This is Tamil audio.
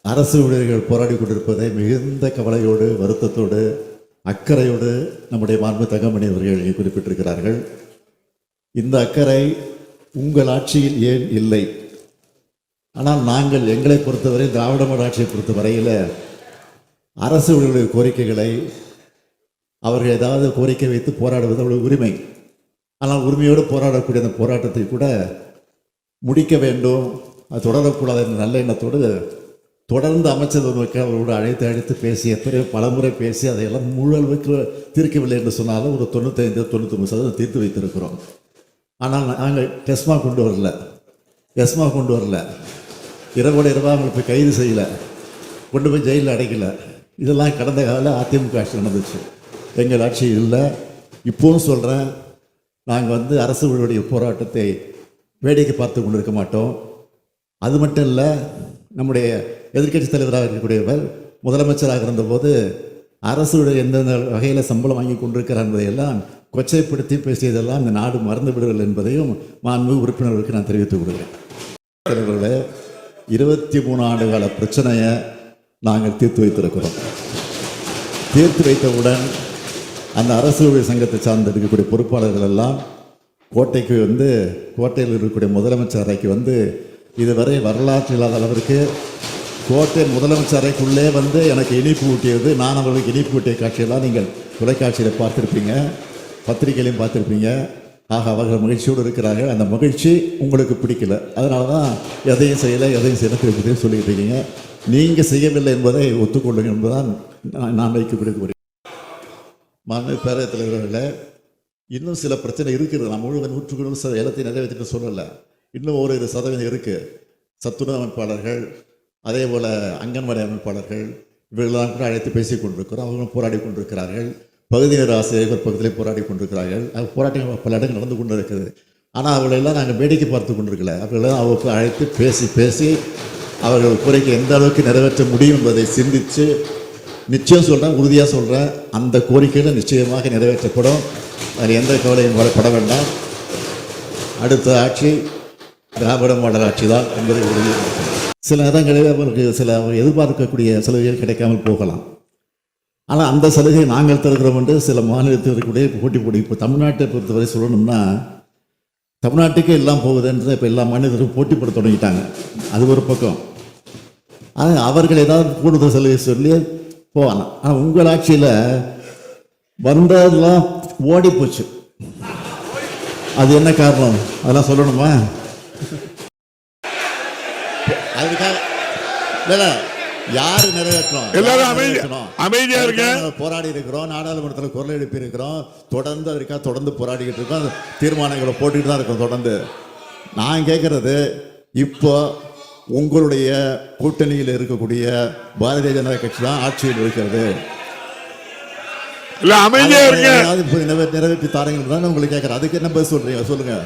அரசு ஊழியர்கள் போராடி கொண்டிருப்பதை மிகுந்த கவலையோடு, வருத்தத்தோடு, அக்கறையோடு நம்முடைய மாண்பு தங்கமணி அவர்கள் குறிப்பிட்டிருக்கிறார்கள். இந்த அக்கறை உங்கள் ஆட்சியில் ஏன் இல்லை? ஆனால் நாங்கள் எங்களை பொறுத்தவரை, திராவிட மாடல் ஆட்சியை பொறுத்தவரையில் அரசு ஊழியர்களுடைய கோரிக்கைகளை அவர்கள் ஏதாவது கோரிக்கை வைத்து போராடுவது அவருடைய உரிமை. ஆனால் உரிமையோடு போராடக்கூடிய அந்த போராட்டத்தை கூட முடிக்க வேண்டும், அது தொடரக்கூடாது என்ற நல்ல எண்ணத்தோடு தொடர்ந்து அமைச்சர் அவரோடு அழைத்து பேசி எத்தனையோ பலமுறை பேசி அதையெல்லாம் முழு அளவுக்கு தீர்க்கவில்லை என்று சொன்னாலும் ஒரு 95-99% தீர்த்து வைத்திருக்கிறோம். ஆனால் நாங்கள் எஸ்மா கொண்டு வரல, இரவோட இரவாக அவங்களை போய் கைது செய்யலை, கொண்டு போய் ஜெயிலில் அடைக்கலை. இதெல்லாம் கடந்த கால அதிமுக ஆட்சி நடந்துச்சு. எங்கள் ஆட்சி இல்லை. இப்போவும் சொல்கிறேன், நாங்கள் அரசு ஊழியருடைய போராட்டத்தை வேடிக்கை பார்த்து கொண்டு இருக்க மாட்டோம். அது மட்டும் இல்லை, நம்முடைய எதிர்க்கட்சி தலைவராக இருக்கக்கூடியவர் முதலமைச்சராக இருந்தபோது அரசு ஊழியர் எந்தெந்த வகையில் சம்பளம் வாங்கி கொண்டிருக்கிறார் என்பதையெல்லாம் கொச்சைப்படுத்தி பேசியதெல்லாம் இந்த நாடு மறந்து விடுதல் என்பதையும் மாண்பு உறுப்பினர்களுக்கு நான் தெரிவித்துக் கொள்கிறேன். தலைவர்களே, 23 ஆண்டு கால பிரச்சனையை நாங்கள் தீர்த்து வைத்திருக்கிறோம். தீர்த்து வைத்தவுடன் அந்த அரசு ஊழியர் சங்கத்தை சார்ந்து இருக்கக்கூடிய பொறுப்பாளர்கள் எல்லாம் கோட்டைக்கு கோட்டையில் இருக்கக்கூடிய முதலமைச்சர் அறைக்கு இதுவரை வரலாற்று இல்லாத அளவிற்கு கோட்டை முதலமைச்சர் அறைக்குள்ளே எனக்கு இனிப்பு ஊட்டியது. நான் அவர்களுக்கு இனிப்பு ஊட்டிய காட்சியெல்லாம் நீங்கள் தொலைக்காட்சியில் பார்த்துருப்பீங்க, பத்திரிகையிலையும் பார்த்துருப்பீங்க. ஆக அவர்கள் மகிழ்ச்சியோடு இருக்கிறார்கள். அந்த மகிழ்ச்சி உங்களுக்கு பிடிக்கல, அதனால தான் எதையும் செய்யலை திருப்பி சொல்லிக்கிட்டு இருக்கீங்க. நீங்கள் செய்யவில்லை என்பதை ஒத்துக்கொள்ளுங்கள் என்பதுதான் நான் வைக்கக்கூடிய கோரிக்கை. மாண்பு பேரவைத் தலைவர்களே, இன்னும் சில பிரச்சனை இருக்கிறது. நம்ம 100% எல்லாத்தையும் நிறைவேற்றிட்டு சொல்லலை. இன்னும் ஒரு சதவீதம் இருக்குது. சத்துணவு அமைப்பாளர்கள், அதே போல் அங்கன்வாடி அமைப்பாளர்கள், இவர்களெல்லாம் கூட அழைத்து பேசி கொண்டிருக்கிறோம். அவர்களும் போராடி கொண்டிருக்கிறார்கள். பகுதி நேர ஆசிரியர்கள் பக்கத்திலே போராடி கொண்டிருக்கிறார்கள். போராட்டங்கள் பல இடங்கள் நடந்து கொண்டு இருக்குது. ஆனால் அவர்களெல்லாம் நாங்கள் வேடிக்கை பார்த்து கொண்டிருக்கல. அவர்களெல்லாம் அவருக்கு அழைத்து பேசி அவர்கள் கோரிக்கை எந்த அளவுக்கு நிறைவேற்ற முடியும் என்பதை சிந்தித்து, நிச்சயம் சொல்கிறேன், உறுதியாக சொல்கிறேன், அந்த கோரிக்கையில் நிச்சயமாக நிறைவேற்றப்படும். அதில் எந்த கவலையும் பட வேண்டாம். அடுத்த ஆட்சி திராவிட மாடல் ஆட்சி தான் என்பதை உறுதி. சில இடங்களில் அவருக்கு சில எதிர்பார்க்கக்கூடிய சலுகைகள் கிடைக்காமல் போகலாம். ஆனால் அந்த சலுகை நாங்கள் தருகிறோம் என்று சில மாநிலத்தில் இருக்கக்கூடிய போட்டி. இப்போ தமிழ்நாட்டை பொறுத்தவரை சொல்லணும்னா, தமிழ்நாட்டுக்கு எல்லாம் போகுதுன்றது இப்போ எல்லா மாநிலத்திலும் போட்டி போட தொடங்கிட்டாங்க. அது ஒரு பக்கம். அவர்கள் ஏதாவது கூடுதல் சலுகை சொல்லி போகலாம். ஆனால் உங்கள் ஆட்சியில் வந்ததெல்லாம் ஓடி போச்சு. அது என்ன காரணம்? அதெல்லாம் சொல்லணுமா? அதுக்காக இல்லை, யாரு நிறைவேற்றோம்? எல்லாரும் அமைதியா இருக்க. போராடி இருக்கிறோம், நாடாளுமன்றத்தில் குரல் எழுப்பி இருக்கிறோம், தொடர்ந்து போராடிக்கிட்டு இருக்கோம், தீர்மானங்களை போட்டுக்கிட்டு தான் இருக்கோம் தொடர்ந்து. நான் கேட்கறது, இப்போ உங்களுடைய கூட்டணியில் இருக்கக்கூடிய பாரதிய ஜனதா கட்சி தான் ஆட்சியில் இருக்கிறது. நிறைவேற்றி தாரங்கள் தான் உங்களுக்கு கேட்கறேன். அதுக்கு என்ன பதில் சொல்றீங்க? சொல்லுங்க.